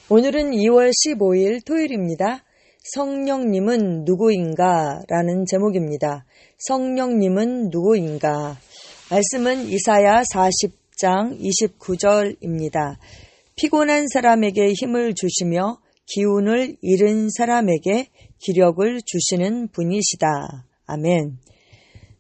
오늘은 2월 15일 토요일입니다. 성령님은 누구인가? 라는 제목입니다. 성령님은 누구인가? 말씀은 이사야 40장 29절입니다. 피곤한 사람에게 힘을 주시며 기운을 잃은 사람에게 기력을 주시는 분이시다. 아멘.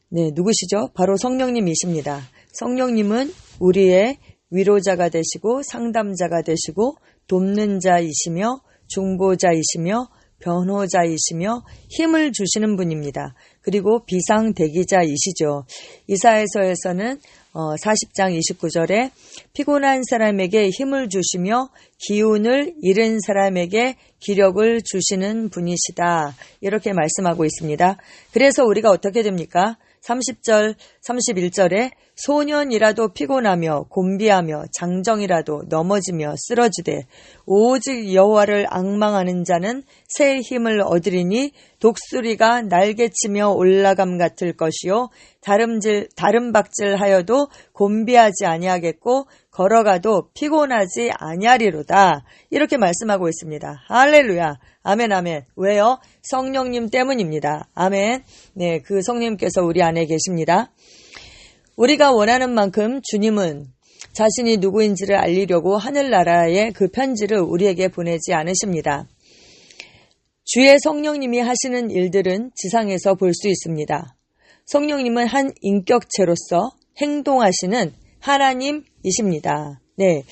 네, 누구시죠? 바로 성령님이십니다. 성령님은 우리의 위로자가 되시고 상담자가 되시고 돕는 자이시며 중보자이시며 변호자이시며 힘을 주시는 분입니다. 그리고 비상대기자이시죠. 이사야서에서는 40장 29절에 피곤한 사람에게 힘을 주시며 기운을 잃은 사람에게 기력을 주시는 분이시다. 이렇게 말씀하고 있습니다. 그래서 우리가 어떻게 됩니까? 30절, 31절에 소년이라도 피곤하며 곤비하며 장정이라도 넘어지며 쓰러지되 오직 여호와를 앙망하는 자는 새 힘을 얻으리니 독수리가 날개치며 올라감 같을 것이요 다름박질하여도 곤비하지 아니하겠고 걸어가도 피곤하지 아니하리로다. 이렇게 말씀하고 있습니다. 할렐루야. 아멘, 아멘. 왜요? 성령님 때문입니다. 아멘. 네, 그 성령님께서 우리 안에 계십니다. 우리가 원하는 만큼 주님은 자신이 누구인지를 알리려고 하늘나라의 그 편지를 우리에게 보내지 않으십니다. 주의 성령님이 하시는 일들은 지상에서 볼 수 있습니다. 성령님은 한 인격체로서 행동하시는 하나님이십니다. 네,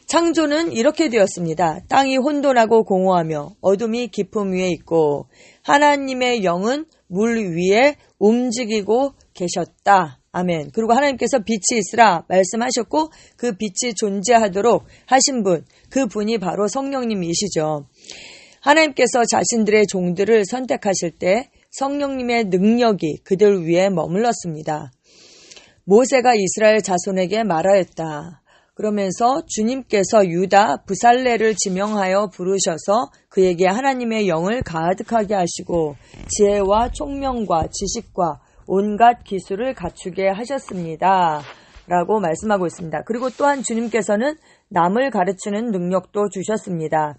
창조는 이렇게 되었습니다. 땅이 혼돈하고 공허하며 어둠이 깊음 위에 있고 하나님의 영은 물 위에 움직이고 계셨다. 아멘. 그리고 하나님께서 빛이 있으라 말씀하셨고 그 빛이 존재하도록 하신 분, 그 분이 바로 성령님이시죠. 하나님께서 자신들의 종들을 선택하실 때 성령님의 능력이 그들 위에 머물렀습니다. 모세가 이스라엘 자손에게 말하였다. 그러면서 주님께서 유다 브살레를 지명하여 부르셔서 그에게 하나님의 영을 가득하게 하시고 지혜와 총명과 지식과 온갖 기술을 갖추게 하셨습니다. 라고 말씀하고 있습니다. 그리고 또한 주님께서는 남을 가르치는 능력도 주셨습니다.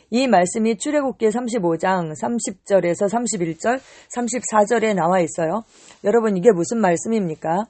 이 말씀이 출애굽기 35장 30절에서 31절, 34절에 나와 있어요. 여러분, 이게 무슨 말씀입니까?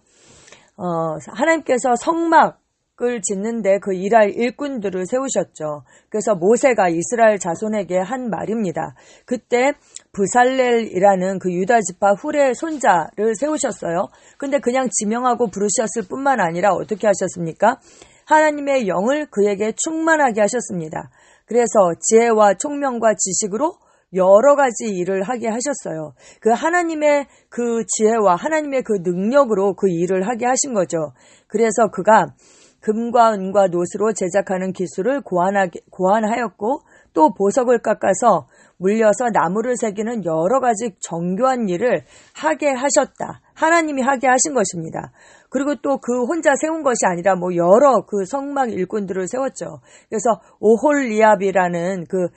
하나님께서 성막을 짓는데 그 일할 일꾼들을 세우셨죠. 그래서 모세가 이스라엘 자손에게 한 말입니다. 그때 브살렐이라는 그 유다 지파 훌의 손자를 세우셨어요. 근데 그냥 지명하고 부르셨을 뿐만 아니라 어떻게 하셨습니까? 하나님의 영을 그에게 충만하게 하셨습니다. 그래서 지혜와 총명과 지식으로 여러 가지 일을 하게 하셨어요. 그 하나님의 그 지혜와 하나님의 그 능력으로 그 일을 하게 하신 거죠. 그래서 그가 금과 은과 노스로 제작하는 기술을 고안하였고 또 보석을 깎아서 물려서 나무를 새기는 여러 가지 정교한 일을 하게 하셨다. 하나님이 하게 하신 것입니다. 그리고 또 그 혼자 세운 것이 아니라 여러 그 성막 일꾼들을 세웠죠. 그래서 오홀리압이라는 그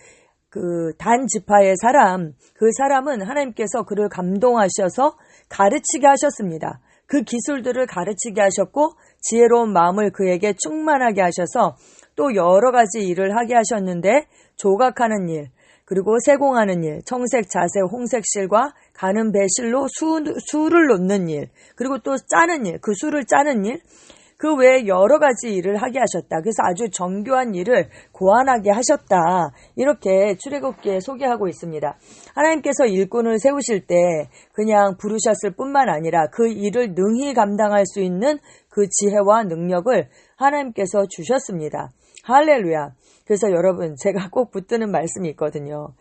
단 지파의 사람, 그 사람은 하나님께서 그를 감동하셔서 가르치게 하셨습니다. 그 기술들을 가르치게 하셨고 지혜로운 마음을 그에게 충만하게 하셔서 또 여러 가지 일을 하게 하셨는데 조각하는 일, 그리고 세공하는 일, 청색, 자색, 홍색 실과 가는 배실로 수를 놓는 일, 그리고 또 짜는 일, 그 수를 짜는 일, 그 외에 여러 가지 일을 하게 하셨다. 그래서 아주 정교한 일을 고안하게 하셨다. 이렇게 출애굽기에 소개하고 있습니다. 하나님께서 일꾼을 세우실 때 그냥 부르셨을 뿐만 아니라 그 일을 능히 감당할 수 있는 그 지혜와 능력을 하나님께서 주셨습니다. 할렐루야. 그래서 여러분, 제가 꼭 붙드는 말씀이 있거든요.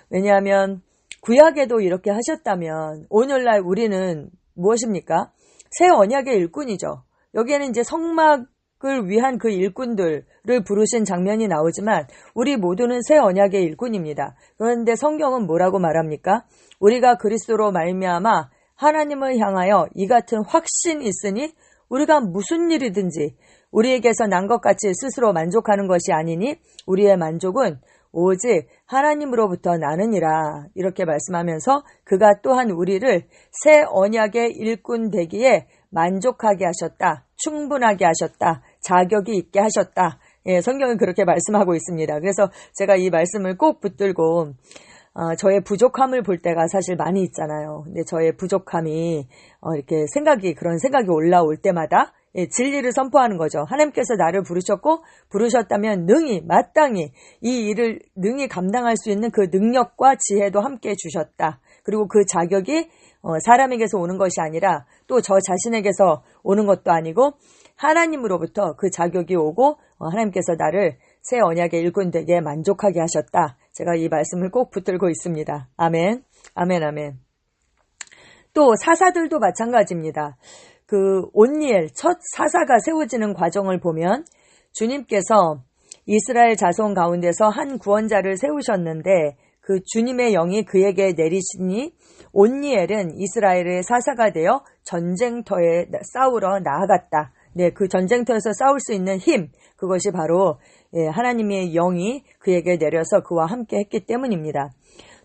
왜냐하면 구약에도 이렇게 하셨다면 오늘날 우리는 무엇입니까? 새 언약의 일꾼이죠. 여기에는 이제 성막을 위한 그 일꾼들을 부르신 장면이 나오지만 우리 모두는 새 언약의 일꾼입니다. 그런데 성경은 뭐라고 말합니까? 우리가 그리스도로 말미암아 하나님을 향하여 이 같은 확신이 있으니 우리가 무슨 일이든지 우리에게서 난 것 같이 스스로 만족하는 것이 아니니 우리의 만족은 오직 하나님으로부터 나느니라. 이렇게 말씀하면서 그가 또한 우리를 새 언약의 일꾼 되기에 만족하게 하셨다. 충분하게 하셨다. 자격이 있게 하셨다. 예, 성경은 그렇게 말씀하고 있습니다. 그래서 제가 이 말씀을 꼭 붙들고 저의 부족함을 볼 때가 사실 많이 있잖아요. 근데 저의 부족함이 이렇게 그런 생각이 올라올 때마다 예, 진리를 선포하는 거죠. 하나님께서 나를 부르셨다면 마땅히 이 일을 능히 감당할 수 있는 그 능력과 지혜도 함께 주셨다. 그리고 그 자격이 사람에게서 오는 것이 아니라 또 저 자신에게서 오는 것도 아니고 하나님으로부터 그 자격이 오고 하나님께서 나를 새 언약의 일꾼 되게 만족하게 하셨다. 제가 이 말씀을 꼭 붙들고 있습니다. 아멘, 아멘, 아멘. 또 사사들도 마찬가지입니다. 그 온니엘 첫 사사가 세워지는 과정을 보면 주님께서 이스라엘 자손 가운데서 한 구원자를 세우셨는데 그 주님의 영이 그에게 내리시니 온니엘은 이스라엘의 사사가 되어 전쟁터에 싸우러 나아갔다. 네, 그 전쟁터에서 싸울 수 있는 힘, 그것이 바로 하나님의 영이 그에게 내려서 그와 함께 했기 때문입니다.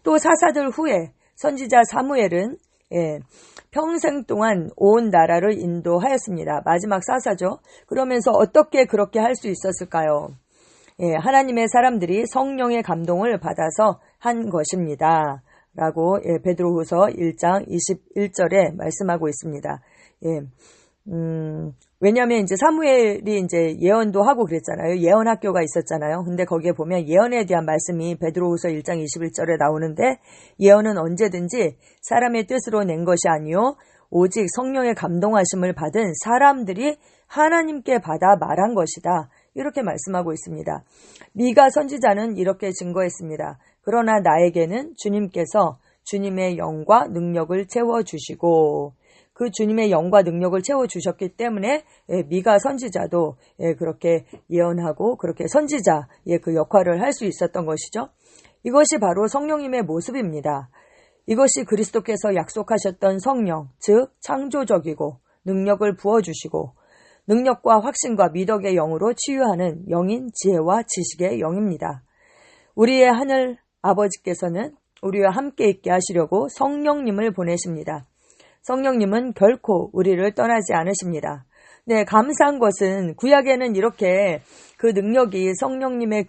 또 사사들 후에 선지자 사무엘은 평생 동안 온 나라를 인도하였습니다. 마지막 사사죠. 그러면서 어떻게 그렇게 할 수 있었을까요? 하나님의 사람들이 성령의 감동을 받아서 한 것입니다. 라고 베드로후서 1장 21절에 말씀하고 있습니다. 왜냐하면 이제 사무엘이 이제 예언도 하고 그랬잖아요. 예언 학교가 있었잖아요. 근데 거기에 보면 예언에 대한 말씀이 베드로후서 1장 21절에 나오는데 예언은 언제든지 사람의 뜻으로 낸 것이 아니요 오직 성령의 감동하심을 받은 사람들이 하나님께 받아 말한 것이다. 이렇게 말씀하고 있습니다. 미가 선지자는 이렇게 증거했습니다. 그러나 나에게는 주님께서 주님의 영과 능력을 채워주시고 그 주님의 영과 능력을 채워주셨기 때문에 미가 선지자도 그렇게 예언하고 그렇게 선지자의 그 역할을 할 수 있었던 것이죠. 이것이 바로 성령님의 모습입니다. 이것이 그리스도께서 약속하셨던 성령, 즉 창조적이고 능력을 부어주시고 능력과 확신과 미덕의 영으로 치유하는 영인 지혜와 지식의 영입니다. 우리의 하늘 아버지께서는 우리와 함께 있게 하시려고 성령님을 보내십니다. 성령님은 결코 우리를 떠나지 않으십니다. 네, 감사한 것은 구약에는 이렇게 그 능력이 성령님이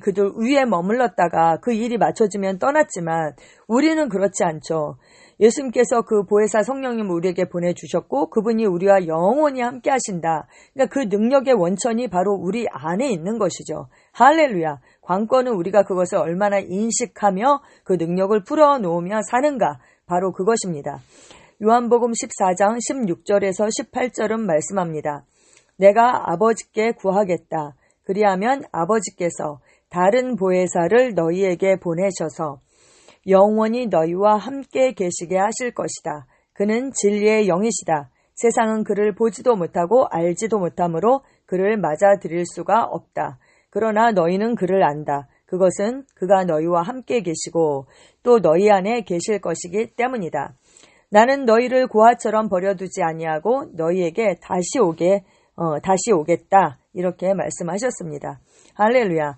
그들 위에 머물렀다가 그 일이 맞춰지면 떠났지만 우리는 그렇지 않죠. 예수님께서 그 보혜사 성령님을 우리에게 보내주셨고 그분이 우리와 영원히 함께 하신다. 그러니까 그 능력의 원천이 바로 우리 안에 있는 것이죠. 할렐루야. 관건은 우리가 그것을 얼마나 인식하며 그 능력을 풀어놓으며 사는가. 바로 그것입니다. 요한복음 14장 16절에서 18절은 말씀합니다. 내가 아버지께 구하겠다. 그리하면 아버지께서 다른 보혜사를 너희에게 보내셔서 영원히 너희와 함께 계시게 하실 것이다. 그는 진리의 영이시다. 세상은 그를 보지도 못하고 알지도 못하므로 그를 맞아들일 수가 없다. 그러나 너희는 그를 안다. 그것은 그가 너희와 함께 계시고 또 너희 안에 계실 것이기 때문이다. 나는 너희를 고아처럼 버려두지 아니하고 너희에게 다시 오겠다. 이렇게 말씀하셨습니다. 할렐루야.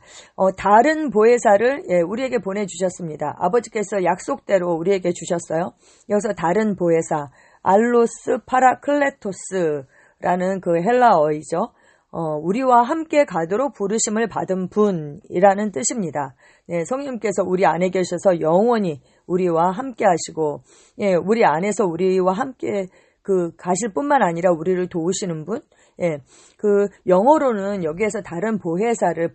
다른 보혜사를 우리에게 보내주셨습니다. 아버지께서 약속대로 우리에게 주셨어요. 여기서 다른 보혜사, 알로스 파라클레토스라는 그 헬라어이죠. 우리와 함께 가도록 부르심을 받은 분이라는 뜻입니다. 네, 성령님께서 우리 안에 계셔서 영원히 우리와 함께 하시고, 우리 안에서 우리와 함께 가실 뿐만 아니라 우리를 도우시는 분, 그 영어로는 여기에서 다른 보혜사를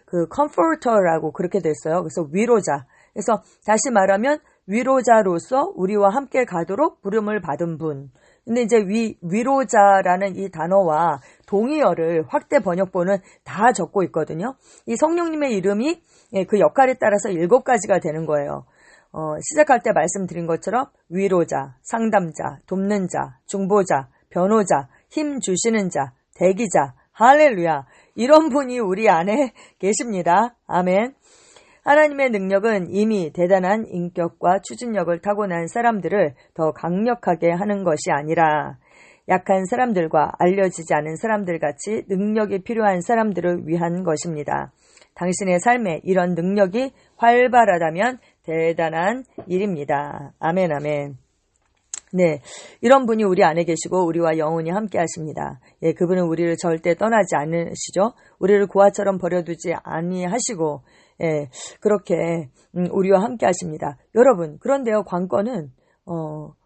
그 comforter라고 그렇게 됐어요. 그래서 위로자. 그래서 다시 말하면 위로자로서 우리와 함께 가도록 부름을 받은 분. 근데 이제 위로자라는 이 단어와 동의어를 확대 번역본은 다 적고 있거든요. 이 성령님의 이름이 그 역할에 따라서 7가지가 되는 거예요. 시작할 때 말씀드린 것처럼 위로자, 상담자, 돕는 자, 중보자, 변호자, 힘 주시는 자, 대기자, 할렐루야. 이런 분이 우리 안에 계십니다. 아멘. 하나님의 능력은 이미 대단한 인격과 추진력을 타고난 사람들을 더 강력하게 하는 것이 아니라 약한 사람들과 알려지지 않은 사람들 같이 능력이 필요한 사람들을 위한 것입니다. 당신의 삶에 이런 능력이 활발하다면 대단한 일입니다. 아멘, 아멘. 네, 이런 분이 우리 안에 계시고 우리와 영원히 함께 하십니다. 예, 그분은 우리를 절대 떠나지 않으시죠. 우리를 고아처럼 버려두지 아니하시고, 예, 그렇게 우리와 함께 하십니다. 여러분, 그런데요, 관건은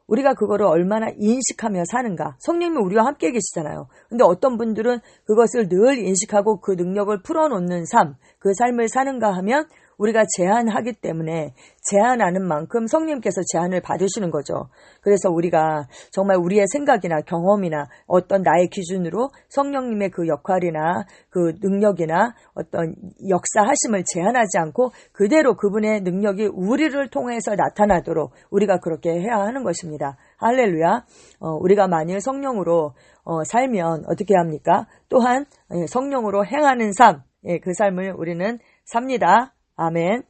우리가 그거를 얼마나 인식하며 사는가. 성령님이 우리와 함께 계시잖아요. 근데 어떤 분들은 그것을 늘 인식하고 그 능력을 풀어놓는 삶, 그 삶을 사는가 하면 우리가 제한하기 때문에 제한하는 만큼 성령님께서 제한을 받으시는 거죠. 그래서 우리가 정말 우리의 생각이나 경험이나 어떤 나의 기준으로 성령님의 그 역할이나 그 능력이나 어떤 역사하심을 제한하지 않고 그대로 그분의 능력이 우리를 통해서 나타나도록 우리가 그렇게 해야 하는 것입니다. 할렐루야. 우리가 만일 성령으로 살면 어떻게 합니까? 또한 성령으로 행하는 삶, 그 삶을 우리는 삽니다. 아멘.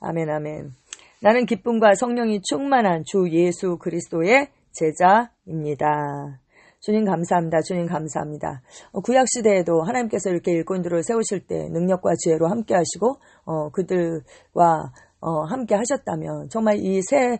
아멘, 아멘. 나는 기쁨과 성령이 충만한 주 예수 그리스도의 제자입니다. 주님 감사합니다. 주님 감사합니다. 구약시대에도 하나님께서 이렇게 일꾼들을 세우실 때 능력과 지혜로 함께 하시고 그들과 함께 하셨다면 정말 이 새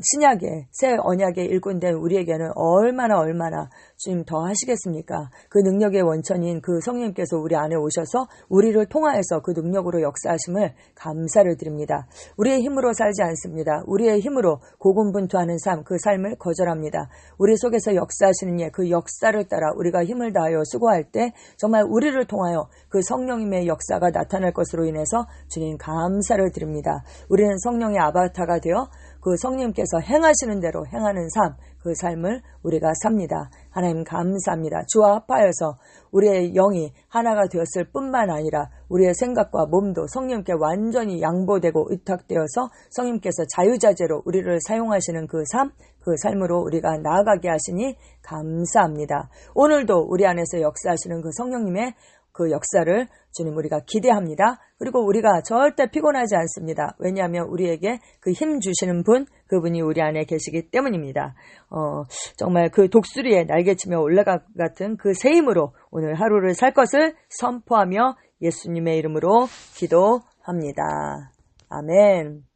신약의 새 언약의 일꾼된 우리에게는 얼마나 주님 더 하시겠습니까? 그 능력의 원천인 그 성령님께서 우리 안에 오셔서 우리를 통하여서 그 능력으로 역사하심을 감사를 드립니다. 우리의 힘으로 살지 않습니다. 우리의 힘으로 고군분투하는 삶, 그 삶을 거절합니다. 우리 속에서 역사하시는 그 역사를 따라 우리가 힘을 다하여 수고할 때 정말 우리를 통하여 그 성령님의 역사가 나타날 것으로 인해서 주님 감사를 드립니다. 우리는 성령의 아바타가 되어 그 성령님께서 행하시는 대로 행하는 삶, 그 삶을 우리가 삽니다. 하나님 감사합니다. 주와 합하여서 우리의 영이 하나가 되었을 뿐만 아니라 우리의 생각과 몸도 성령님께 완전히 양보되고 의탁되어서 성령님께서 자유자재로 우리를 사용하시는 그 삶, 그 삶으로 우리가 나아가게 하시니 감사합니다. 오늘도 우리 안에서 역사하시는 그 성령님의 그 역사를 주님 우리가 기대합니다. 그리고 우리가 절대 피곤하지 않습니다. 왜냐하면 우리에게 그 힘 주시는 분, 그분이 우리 안에 계시기 때문입니다. 정말 그 독수리에 날개치며 올라가 같은 그 새 힘으로 오늘 하루를 살 것을 선포하며 예수님의 이름으로 기도합니다. 아멘.